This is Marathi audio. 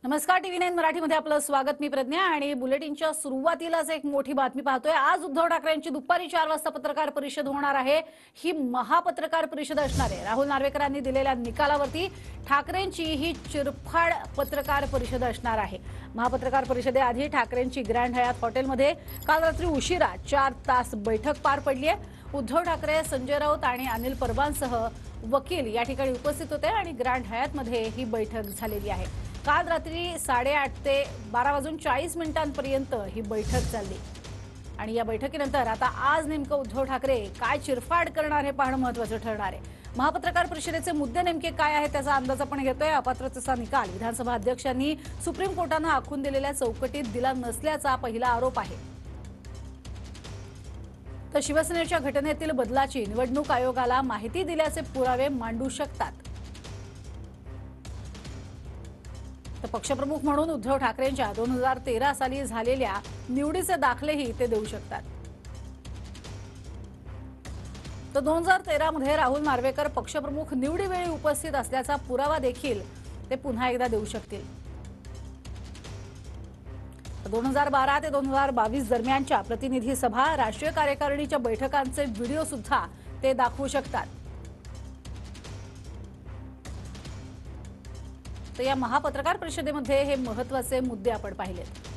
नमस्कार, टीव्ही 9 मराठीमध्ये आपलं स्वागत। मी प्रज्ञा आणि बुलेटिनच्या सुरुवातीलाच एक मोठी बातमी पाहतोय। आज उद्धव ठाकरेंची दुपारी 4 वाजता पत्रकार परिषद होणार आहे। ही महापत्रकार परिषद असणार आहे। राहुल नार्वेकरांनी दिलेल्या निकालावरती ठाकरेंची ही चिरफाड पत्रकार परिषद असणार आहे। महापत्रकार परिषदेआधी ठाकरेंची ग्रँड हयात हॉटेलमध्ये काल रात्री उशिरा 4 तास बैठक पार पडली आहे। उद्धव ठाकरे, संजय राऊत आणि अनिल परबांसह वकील या ठिकाणी उपस्थित होते आणि ग्रँड हयातमध्ये ही बैठक झालेली आहे। काल रात्री 8:30 ते 12:40 ही बैठक चालली आणि या बैठकीनंतर आता आज नेमकं उद्धव ठाकरे काय चिरफाड करणार हे पाहणं महत्त्वाचं ठरणार आहे। महापत्रकार परिषदेचे मुद्दे नेमके काय आहेत त्याचा अंदाज आपण घेतोय। अपात्रतेचा निकाल विधानसभा अध्यक्षांनी सुप्रीम कोर्टाने आखून दिलेल्या चौकटीत दिला नसल्याचा पहिला आरोप आहे। तर शिवसेनेच्या घटनेतील बदलाची निवडणूक आयोगाला माहिती दिल्याचे पुरावे मांडू शकतात। तर पक्षप्रमुख म्हणून उद्धव ठाकरेंच्या 2013 साली झालेल्या निवडीचे दाखलेही ते देऊ शकतात। तर 2013 मध्ये राहुल नार्वेकर पक्षप्रमुख निवडीवेळी उपस्थित असल्याचा पुरावा देखील ते पुन्हा एकदा देऊ शकतील। 2012 ते 2022 दरम्यानच्या प्रतिनिधी सभा, राष्ट्रीय कार्यकारिणीच्या बैठकांचे व्हिडिओ सुद्धा ते दाखवू शकतात। तर या महापत्रकार परिषदेमध्ये हे महत्त्वाचे मुद्दे आपण पाहिलेत।